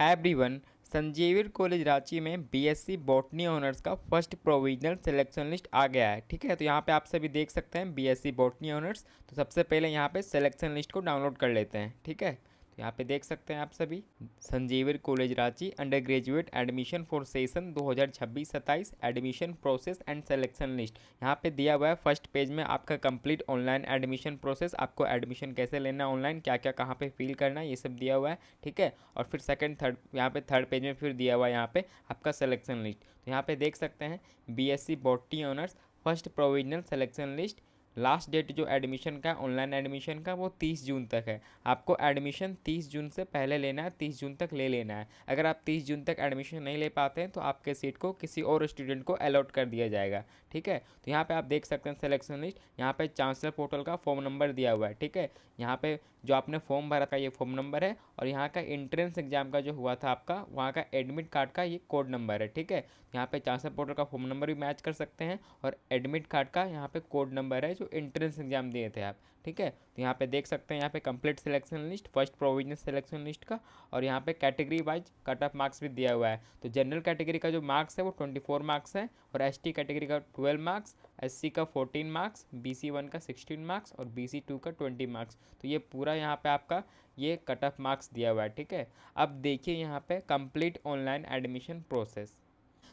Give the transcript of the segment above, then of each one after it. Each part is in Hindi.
है एवरीवन। संजीविर कॉलेज रांची में बीएससी बॉटनी ऑनर्स का फर्स्ट प्रोविजनल सिलेक्शन लिस्ट आ गया है। ठीक है, तो यहाँ पे आप सभी देख सकते हैं बीएससी बॉटनी ऑनर्स। तो सबसे पहले यहाँ पे सिलेक्शन लिस्ट को डाउनलोड कर लेते हैं। ठीक है, तो यहाँ पे देख सकते हैं आप सभी, St Xavier's college Ranchi under graduate admission for session 2026-27 admission process and selection list. यहाँ पे दिया हुआ है फर्स्ट पेज में आपका कंप्लीट ऑनलाइन एडमिशन प्रोसेस, आपको एडमिशन कैसे लेना है ऑनलाइन, क्या क्या कहाँ पे फिल करना है, ये सब दिया हुआ है। ठीक है, और फिर सेकंड थर्ड यहाँ पे थर्ड पेज में फिर दिया हुआ है यहाँ पे आपका सिलेक्शन लिस्ट। तो यहाँ पे देख सकते हैं BSc botany honours first provisional selection list. Last date जो एडमिशन का ऑनलाइन एडमिशन का वो 30 जून तक है। आपको एडमिशन 30 जून से पहले लेना है, 30 जून तक ले लेना है। अगर आप 30 जून तक एडमिशन नहीं ले पाते हैं तो आपके सीट को किसी और स्टूडेंट को अलॉट कर दिया जाएगा। ठीक है, तो यहाँ पे आप देख सकते हैं सिलेक्शन लिस्ट। यहाँ पे चांसलर पोर्टल का फॉर्म नंबर दिया हुआ है। ठीक है, यहाँ पे जो आपने फॉर्म भरा था ये फॉर्म नंबर है, और यहाँ का एंट्रेंस एग्जाम का जो हुआ था आपका वहाँ का एडमिट कार्ड का ये कोड नंबर है। ठीक है, यहाँ पे चांसलर पोर्टल का फॉर्म नंबर भी मैच कर सकते हैं, और एडमिट कार्ड का यहाँ पे कोड नंबर है जो एंट्रेंस एग्जाम दिए थे आप। ठीक है, तो यहाँ पे देख सकते हैं यहाँ पे complete selection list first provisional selection list का, और यहाँ पे category wise cut off marks भी दिया हुआ है। तो जनरल कैटेगरी का जो मार्क्स है वो 24 मार्क्स है, और एसटी कैटेगरी का 12 मार्क्स, एससी का 14 मार्क्स, बीसी 1 का 16 मार्क्स और बीसी 2 का 20 मार्क्स। तो ये पूरा यहाँ पे आपका ये कट ऑफ मार्क्स दिया हुआ है। ठीक है, अब देखिए यहाँ पे कंप्लीट ऑनलाइन एडमिशन प्रोसेस।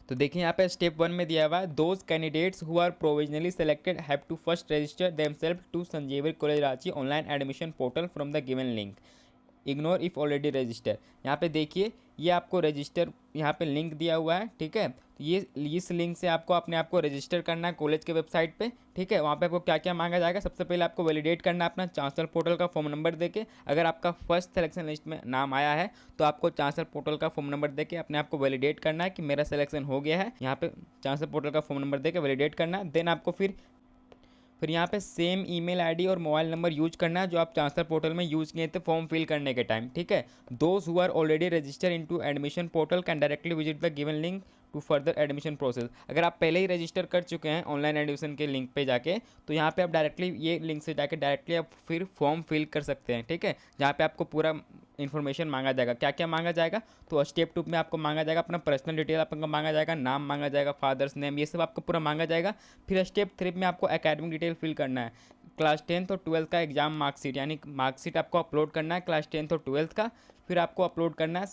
तो देखिए यहाँ पे स्टेप 1 में दिया हुआ है, those candidates who are provisionally selected have to first register themselves to St Xavier's college Ranchi online admission portal from the given link, ignore if already register. यहाँ पे देखिए ये आपको रजिस्टर यहाँ पे लिंक दिया हुआ है। ठीक है, तो ये इस लिंक से आपको अपने आप को रजिस्टर करना है कॉलेज के वेबसाइट पे। ठीक है, वहाँ पे आपको क्या क्या मांगा जाएगा, सबसे पहले आपको वैलिडेट करना है अपना चांसलर पोर्टल का फॉर्म नंबर देके। अगर आपका फर्स्ट सिलेक्शन लिस्ट में नाम आया है तो आपको चांसलर पोर्टल का फॉर्म नंबर देके अपने आप को वैलिडेट करना है कि मेरा सिलेक्शन हो गया है। यहाँ पे चांसलर पोर्टल का फॉर्म नंबर देके वैलिडेट करना है। देन आपको फिर यहाँ पे सेम ईमेल आईडी और मोबाइल नंबर यूज करना है जो आप ट्रांसफर पोर्टल में यूज किए थे फॉर्म फिल करने के टाइम। ठीक है, those who are already register into admission portal can directly visit the given link to further admission process. अगर आप पहले ही रजिस्टर कर चुके हैं ऑनलाइन एडमिशन के लिंक पे जाके, तो यहाँ पे आप डायरेक्टली ये लिंक से जाके डायरेक्टली आप फिर फॉर्म फिल कर सकते हैं। ठीक है, जहाँ पे आपको पूरा इन्फॉर्मेशन मांगा जाएगा, क्या क्या मांगा जाएगा। तो स्टेप 2 में आपको मांगा जाएगा अपना पर्सनल डिटेल आपको मांगा जाएगा, नाम मांगा जाएगा, फादर्स नेम, ये सब आपको पूरा मांगा जाएगा। फिर स्टेप 3 में आपको एकेडमिक डिटेल फिल करना है, क्लास 10th और 12th का एग्जाम मार्कशीट, यानी मार्कशीट आपको अपलोड करना है क्लास 10th और 12th का। फिर आपको अपलोड करना है,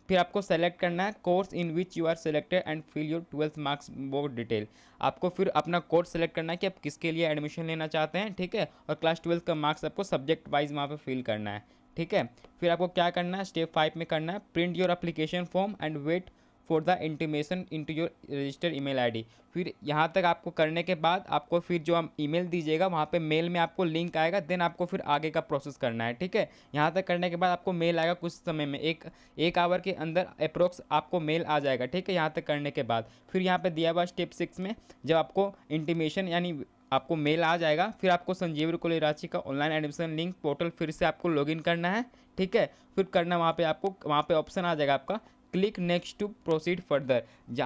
फिर आपको सेलेक्ट करना है course in which you are selected and fill your 12th marks board detail. आपको फिर अपना कोर्स सेलेक्ट करना है कि आप किसके लिए एडमिशन लेना चाहते हैं। ठीक है, और क्लास 12th का मार्क्स आपको सब्जेक्ट वाइज वहाँ पे फिल करना है। ठीक है, फिर आपको क्या करना है, स्टेप 5 में करना है print your application form and wait for the intimation into your registered email ID. फिर यहाँ तक आपको करने के बाद आपको फिर जो आप ईमेल दीजिएगा वहाँ पे मेल में आपको लिंक आएगा, देन आपको फिर आगे का प्रोसेस करना है। ठीक है, यहाँ तक करने के बाद आपको मेल आएगा कुछ समय में, एक आवर के अंदर अप्रोक्स आपको मेल आ जाएगा। ठीक है, यहाँ तक करने के बाद फिर यहाँ पे दिया हुआ स्टेप 6 में जब आपको इंटीमेशन यानी आपको मेल आ जाएगा, फिर आपको संजीविर कॉलेज रांची का ऑनलाइन एडमिशन लिंक पोर्टल फिर से आपको लॉगिन करना है। ठीक है, फिर करना वहाँ पे आपको वहाँ पे ऑप्शन आ जाएगा आपका click next to proceed further.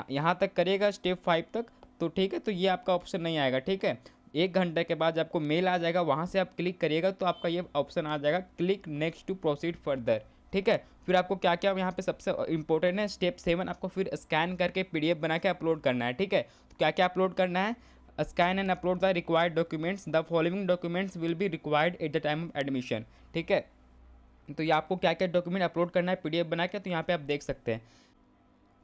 यहाँ तक करिएगा स्टेप 5 तक, तो ठीक है, तो ये आपका ऑप्शन नहीं आएगा। ठीक है, 1 घंटे के बाद आपको मेल आ जाएगा, वहाँ से आप क्लिक करिएगा तो आपका ये ऑप्शन आ जाएगा click next to proceed further. ठीक है, फिर आपको क्या क्या यहाँ पे सबसे इंपॉर्टेंट है स्टेप 7, आपको फिर स्कैन करके PDF बना के अपलोड करना है। ठीक है, तो क्या क्या अपलोड करना है, scan and upload the required documents, the following documents will be required at the time of admission. ठीक है, तो ये आपको क्या क्या डॉक्यूमेंट अपलोड करना है PDF बना के, तो यहाँ पे आप देख सकते हैं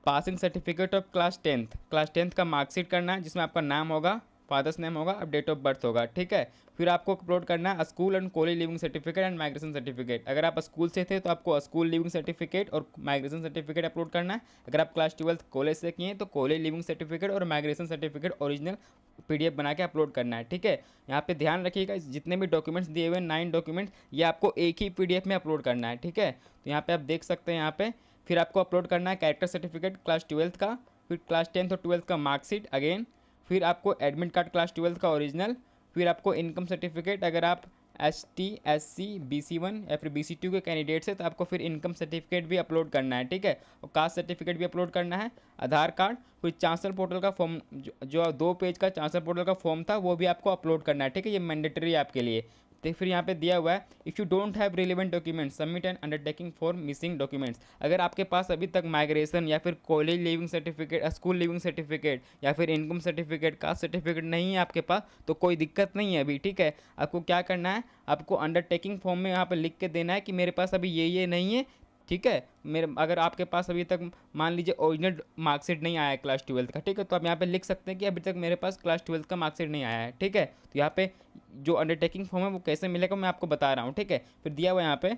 passing certificate of class 10th का मार्कशीट करना है जिसमें आपका नाम होगा, फादर्स नेम होगा और डेट ऑफ बर्थ होगा। ठीक है, फिर आपको अपलोड करना है school and college leaving certificate and migration certificate. अगर आप स्कूल से थे तो आपको स्कूल लिविंग सर्टिफिकेट और माइग्रेशन सर्टिफिकेट अपलोड करना है। अगर आप क्लास 12th कॉलेज से किए तो कॉलेज लिविंग सर्टिफिकेट और माइग्रेशन सर्टिफिकेट ओरिजिनल PDF बना के अपलोड करना है। ठीक है, यहाँ पे ध्यान रखिएगा जितने भी डॉक्यूमेंट्स दिए हुए 9 डॉक्यूमेंट्स ये आपको एक ही PDF में अपलोड करना है। ठीक है, तो यहाँ पे आप देख सकते हैं यहाँ पे फिर आपको अपलोड करना है कैरेक्टर सर्टिफिकेट क्लास 12th का, फिर क्लास 10th और 12th का मार्कशीट अगेन, फिर आपको एडमिट कार्ड क्लास 12th का ओरिजिनल, फिर आपको इनकम सर्टिफिकेट अगर आप ST SC BC1 या फिर BC2 के कैंडिडेट्स है तो आपको फिर इनकम सर्टिफिकेट भी अपलोड करना है। ठीक है, और कास्ट सर्टिफिकेट भी अपलोड करना है, आधार कार्ड, फिर चांसलर पोर्टल का फॉर्म जो 2 पेज का चांसलर पोर्टल का फॉर्म था वो भी आपको अपलोड करना है। ठीक है, ये मैंडेटरी है आपके लिए। तो फिर यहाँ पे दिया हुआ है if you don't have relevant documents submit an undertaking for missing documents. अगर आपके पास अभी तक माइग्रेशन या फिर college leaving certificate, school leaving certificate या फिर इनकम सर्टिफिकेट, कास्ट सर्टिफिकेट नहीं है आपके पास, तो कोई दिक्कत नहीं है अभी, ठीक है। आपको क्या करना है, आपको अंडरटेकिंग फॉर्म में यहाँ पर लिख के देना है कि मेरे पास अभी ये नहीं है, ठीक है। मेरे अगर आपके पास अभी तक मान लीजिए ओरिजिनल मार्कशीट नहीं आया है क्लास 12 का, ठीक है, तो आप यहाँ पे लिख सकते हैं कि अभी तक मेरे पास क्लास 12 का मार्कशीट नहीं आया है, ठीक है। तो यहाँ पे जो अंडरटेकिंग फॉर्म है वो कैसे मिलेगा मैं आपको बता रहा हूँ, ठीक है। फिर दिया हुआ यहाँ पे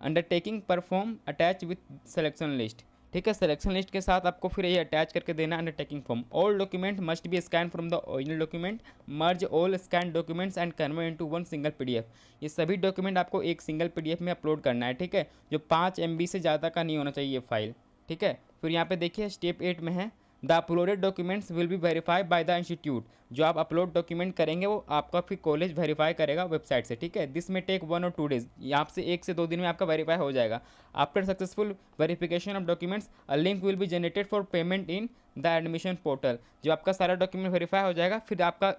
undertaking perform attach with selection list, ठीक है। सिलेक्शन लिस्ट के साथ आपको फिर ये अटैच करके देना undertaking form. All document must be scan from the original document, merge all scan documents and convert into one single PDF. ये सभी डॉक्यूमेंट आपको एक सिंगल पीडीएफ में अपलोड करना है, ठीक है, जो 5 MB से ज़्यादा का नहीं होना चाहिए ये फाइल, ठीक है। फिर यहाँ पे देखिए स्टेप 8 में है the uploaded documents will be verified by the institute. जो आप अपलोड डॉक्यूमेंट करेंगे वो आपका फिर कॉलेज वेरीफाई करेगा वेबसाइट से, ठीक है। दिस में टेक 1 और 2 डेज, यहाँ से 1 से 2 दिन में आपका वेरीफाई हो जाएगा। After successful verification of documents a link will be generated for payment in the admission portal. जब आपका सारा डॉक्यूमेंट वेरीफाई हो जाएगा फिर आपका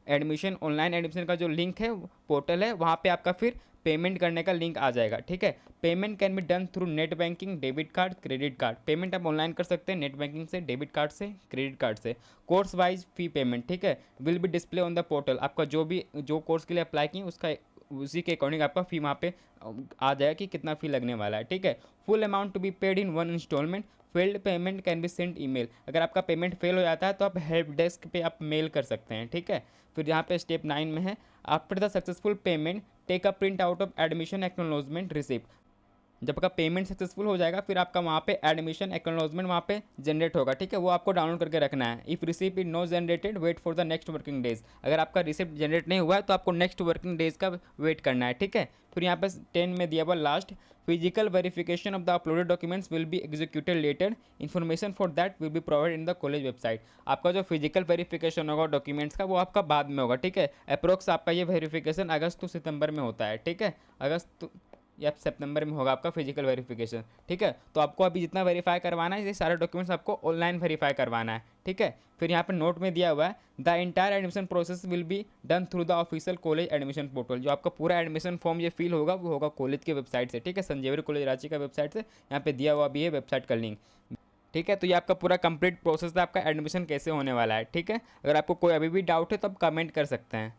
एडमिशन, ऑनलाइन एडमिशन का जो लिंक है पोर्टल है वहाँ पे आपका फिर पेमेंट करने का लिंक आ जाएगा, ठीक है। Payment can be done through net banking, debit card, credit card. Payment आप ऑनलाइन कर सकते हैं नेट बैंकिंग से, डेबिट कार्ड से, क्रेडिट कार्ड से। कोर्स वाइज फी पेमेंट, ठीक है, will be display on the portal. आपका जो कोर्स के लिए अप्लाई किए उसका उसी के अकॉर्डिंग आपका फ़ी वहाँ पे आ जाएगा कि कितना फ़ी लगने वाला है, ठीक है। Full amount to be paid in one instalment, failed payment can be send email. अगर आपका पेमेंट फेल हो जाता है तो आप हेल्प डेस्क पे आप मेल कर सकते हैं, ठीक है। फिर यहाँ पे स्टेप 9 में है after the successful payment take a print out of admission acknowledgement receipt. जब आपका पेमेंट सक्सेसफुल हो जाएगा फिर आपका वहाँ पे एडमिशन एक्नॉलेजमेंट वहाँ पे जनरेट होगा, ठीक है, वो आपको डाउनलोड करके रखना है। If receipt is no generated wait for the next working days. अगर आपका रिसिप्ट जनरेट नहीं हुआ है तो आपको नेक्स्ट वर्किंग डेज का वेट करना है, ठीक है। फिर यहाँ पे 10 में दिया हुआ last physical verification of the uploaded documents will be executed later, information for that will be provide in the college website. आपका जो फिजिकल वेरिफिकेशन होगा डॉक्यूमेंट्स का वो आपका बाद में होगा, ठीक है। अप्रोक्स आपका ये वेरिफिकेशन अगस्त टू सितंबर में होता है, ठीक है, अगस्त या सितंबर में होगा आपका फिजिकल वेरिफिकेशन, ठीक है। तो आपको अभी जितना वेरीफाई करवाना है ये सारे डॉक्यूमेंट्स आपको ऑनलाइन वेरीफाई करवाना है, ठीक है। फिर यहाँ पर नोट में दिया हुआ है the entire admission process will be done through the official college admission portal. जो आपका पूरा एडमिशन फॉर्म ये फिल होगा वो होगा कॉलेज के वेबसाइट से, ठीक है, संजीवनी कॉलेज रांची का वेबसाइट से। यहाँ पे दिया हुआ भी है वेबसाइट का लिंक, ठीक है। तो ये आपका पूरा कंप्लीट प्रोसेस है आपका एडमिशन कैसे होने वाला है, ठीक है। अगर आपको कोई अभी भी डाउट है तो आप कमेंट कर सकते हैं।